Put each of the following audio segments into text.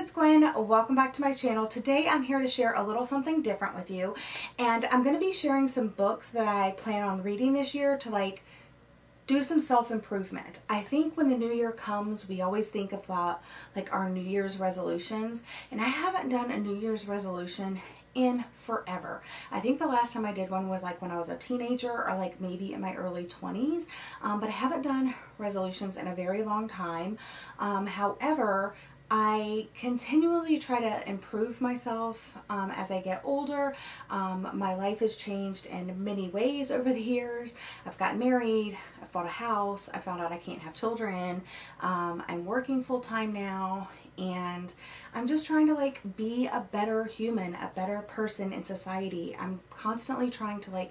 it's Gwen. Welcome back to my channel. Today I'm here to share a little something different with you, and I'm going to be sharing some books that I plan on reading this year to do some self-improvement. I think when the new year comes, we always think about our New Year's resolutions, and I haven't done a New Year's resolution in forever. I think the last time I did one was when I was a teenager or maybe in my early 20s, but I haven't done resolutions in a very long time. However, I continually try to improve myself as I get older. My life has changed in many ways over the years. I've gotten married, I've bought a house, I found out I can't have children, I'm working full-time now, and I'm just trying to be a better human, a better person in society. I'm constantly trying to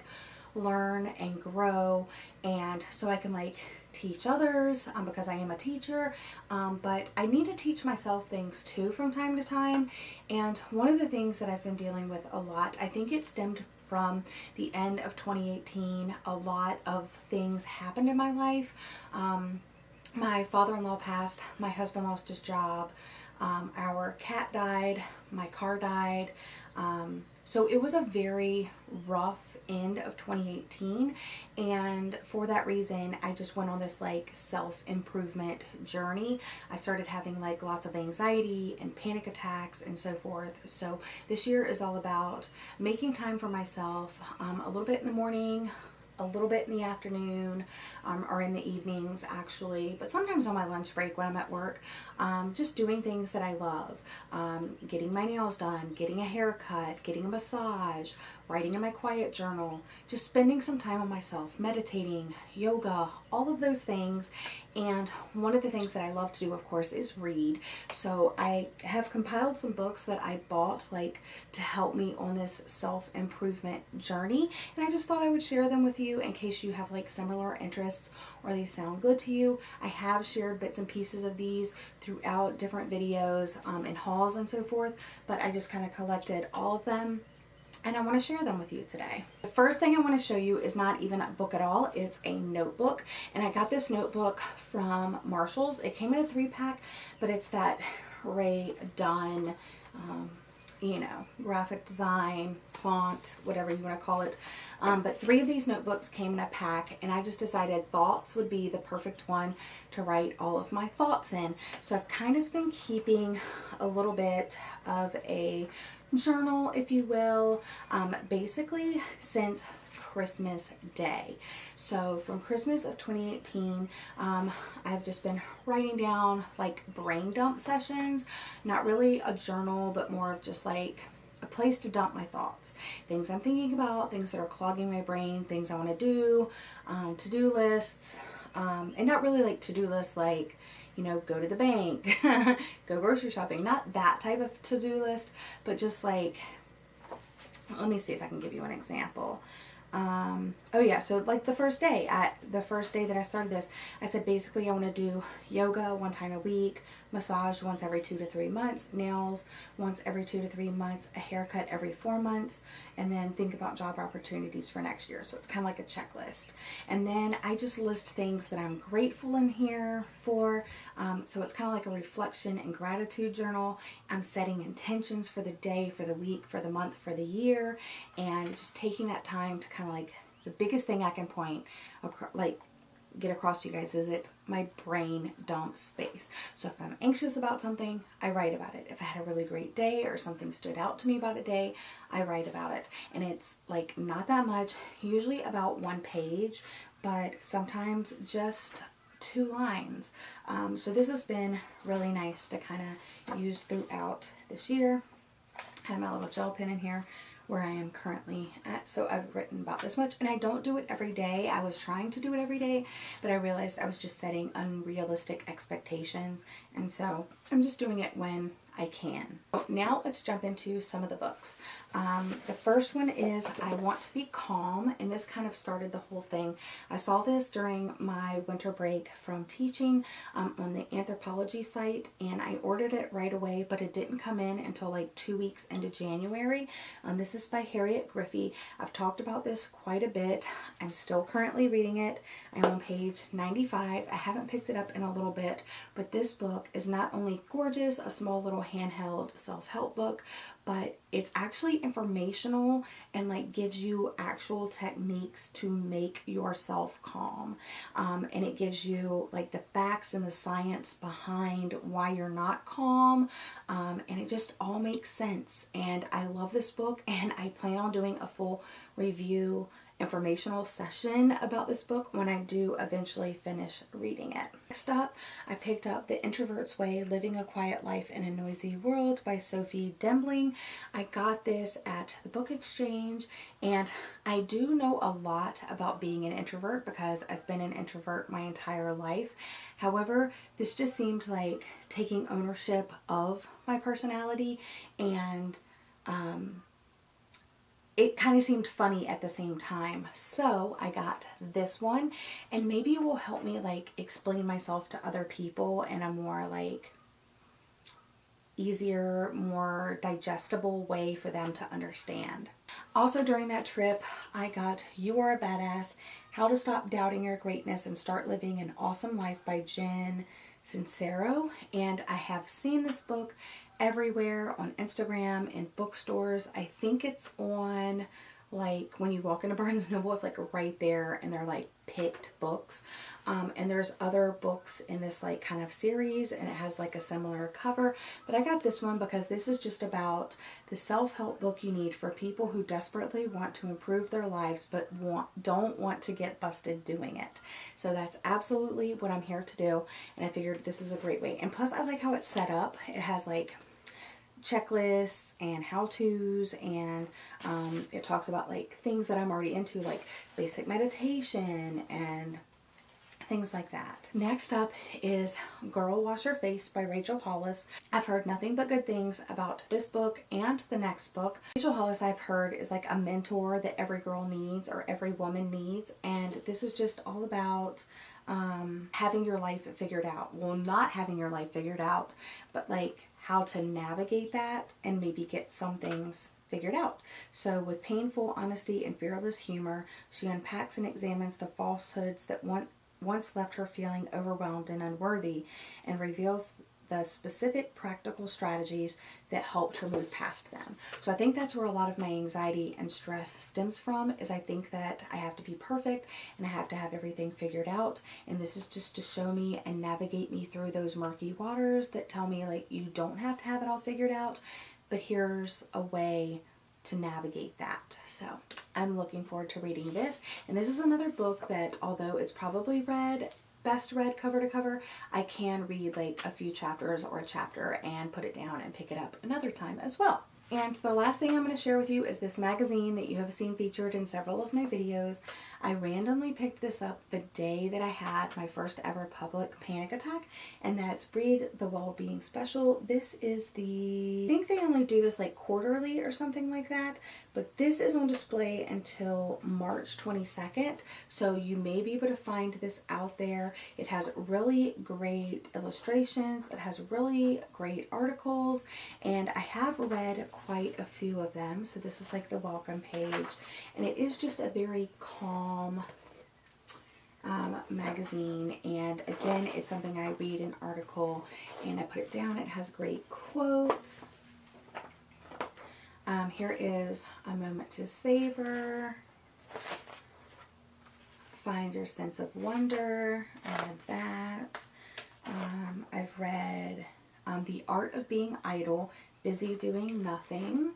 learn and grow, and so I can teach others because I am a teacher, but I need to teach myself things too from time to time. And one of the things that I've been dealing with a lot, I think it stemmed from the end of 2018. A lot of things happened in my life. My father-in-law passed, my husband lost his job, our cat died, my car died. So it was a very rough end of 2018, and for that reason I just went on this self-improvement journey. I started having lots of anxiety and panic attacks and so forth. So this year is all about making time for myself, a little bit in the morning, a little bit in the afternoon, or in the evenings actually, but sometimes on my lunch break when I'm at work, just doing things that I love, getting my nails done, getting a haircut, getting a massage, writing in my quiet journal, just spending some time on myself, meditating, yoga, all of those things. And one of the things that I love to do, of course, is read. So I have compiled some books that I bought to help me on this self-improvement journey, and I just thought I would share them with you in case you have similar interests or they sound good to you. I have shared bits and pieces of these throughout different videos and hauls and so forth, but I just kind of collected all of them, and I want to share them with you today. The first thing I want to show you is not even a book at all. It's a notebook, and I got this notebook from Marshalls. It came in a 3-pack, but it's that Rae Dunn, graphic design, font, whatever you want to call it. But 3 of these notebooks came in a pack, and I just decided Thoughts would be the perfect one to write all of my thoughts in. So I've kind of been keeping a little bit of a journal, if you will, basically since Christmas Day. So from Christmas of 2018, I've just been writing down brain dump sessions, not really a journal, but more of just a place to dump my thoughts, things I'm thinking about, things that are clogging my brain, things I want to do, to-do lists, and not really to-do lists go to the bank, go grocery shopping, not that type of to-do list, but just let me see if I can give you an example. Oh yeah, so the first day that I started this, I said basically I want to do yoga 1 time a week, massage once every 2 to 3 months, nails once every 2 to 3 months, a haircut every 4 months, and then think about job opportunities for next year. So it's kind of like a checklist. And then I just list things that I'm grateful in here for. So it's kind of like a reflection and gratitude journal. I'm setting intentions for the day, for the week, for the month, for the year, and just taking that time to kind of the biggest thing I can point get across to you guys is it's my brain dump space. So if I'm anxious about something, I write about it. If I had a really great day or something stood out to me about a day, I write about it. And it's not that much, usually about 1 page, but sometimes just 2 lines. So this has been really nice to kind of use throughout this year. I have my little gel pen in here where I am currently at. So I've written about this much, and I don't do it every day. I was trying to do it every day, but I realized I was just setting unrealistic expectations, and so I'm just doing it when I can. So now let's jump into some of the books. The first one is I Want to Be Calm, and this kind of started the whole thing. I saw this during my winter break from teaching on the Anthropologie site, and I ordered it right away, but it didn't come in until 2 weeks into January. This is by Harriet Griffey. I've talked about this quite a bit. I'm still currently reading it. I'm on page 95. I haven't picked it up in a little bit, but this book is not only gorgeous, a small little handheld self-help book, but it's actually informational and like gives you actual techniques to make yourself calm. And it gives you like the facts and the science behind why you're not calm. And it just all makes sense. And I love this book, and I plan on doing a full review informational session about this book when I do eventually finish reading it. Next up, I picked up The Introvert's Way, Living a Quiet Life in a Noisy World by Sophie Dembling. I got this at the Book Exchange, and I do know a lot about being an introvert because I've been an introvert my entire life. However, this just seemed like taking ownership of my personality, and it kind of seemed funny at the same time. So I got this one, and maybe it will help me like explain myself to other people in a more like easier, more digestible way for them to understand. Also during that trip, I got You Are a Badass, How to Stop Doubting Your Greatness and Start Living an Awesome Life by Jen Sincero. And I have seen this book everywhere on Instagram, in bookstores. I think it's on, like, when you walk into Barnes & Noble, it's like right there, and they're like picked books. And there's other books in this like kind of series, and it has like a similar cover. But I got this one because this is just about the self-help book you need for people who desperately want to improve their lives but don't want to get busted doing it. So that's absolutely what I'm here to do, and I figured this is a great way. And plus I like how it's set up. It has like checklists and how-tos, and it talks about like things that I'm already into, like basic meditation and things like that. Next up is Girl Wash Your Face by Rachel Hollis. I've heard nothing but good things about this book and the next book. Rachel Hollis, I've heard, is like a mentor that every girl needs or every woman needs, and this is just all about having your life figured out. Well, not having your life figured out, but like how to navigate that and maybe get some things figured out. So with painful honesty and fearless humor, she unpacks and examines the falsehoods that once left her feeling overwhelmed and unworthy, and reveals the specific practical strategies that helped her move past them. So I think that's where a lot of my anxiety and stress stems from, is I think that I have to be perfect and I have to have everything figured out. And this is just to show me and navigate me through those murky waters that tell me like you don't have to have it all figured out, but here's a way to navigate that. So I'm looking forward to reading this. And this is another book that, although it's probably best read cover to cover, I can read like a few chapters or a chapter and put it down and pick it up another time as well. And the last thing I'm going to share with you is this magazine that you have seen featured in several of my videos. I randomly picked this up the day that I had my first ever public panic attack, and that's Breathe the Wellbeing Special. This is I think they only do this like quarterly or something like that, but this is on display until March 22nd, so you may be able to find this out there. It has really great illustrations, it has really great articles, and I have read quite a few of them. So this is like the welcome page, and it is just a very calm magazine. And again, it's something I read an article and I put it down. It has great quotes. Here is A Moment to Savor, Find Your Sense of Wonder. I read that. I've read The Art of Being Idle, Busy Doing Nothing.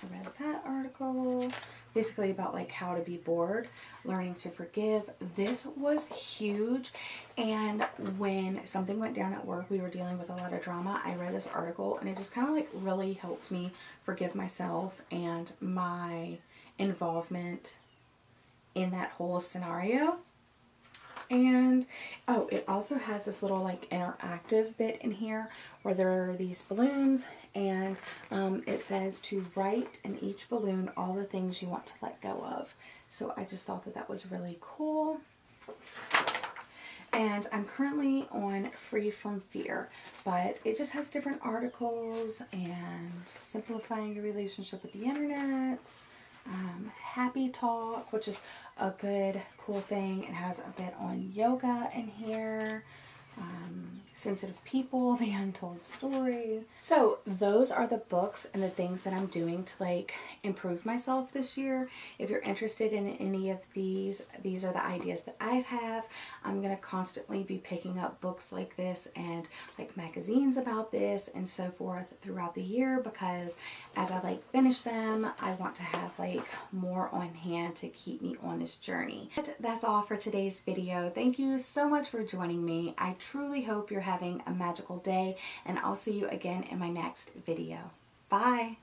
I read that article, basically about like how to be bored, Learning to Forgive. This was huge, and when something went down at work, we were dealing with a lot of drama, I read this article and it just kind of like really helped me forgive myself and my involvement in that whole scenario. And oh, it also has this little like interactive bit in here where there are these balloons, and it says to write in each balloon all the things you want to let go of. So I just thought that that was really cool. And I'm currently on Free from Fear, but it just has different articles and simplifying your relationship with the internet. Happy Talk, which is a good, cool thing. It has a bit on yoga in here. Sensitive People, The Untold Story. So those are the books and the things that I'm doing to like improve myself this year. If you're interested in any of these are the ideas that I have. I'm going to constantly be picking up books like this and like magazines about this and so forth throughout the year, because as I like finish them, I want to have like more on hand to keep me on this journey. But that's all for today's video. Thank you so much for joining me. I truly hope you're having a magical day, and I'll see you again in my next video. Bye!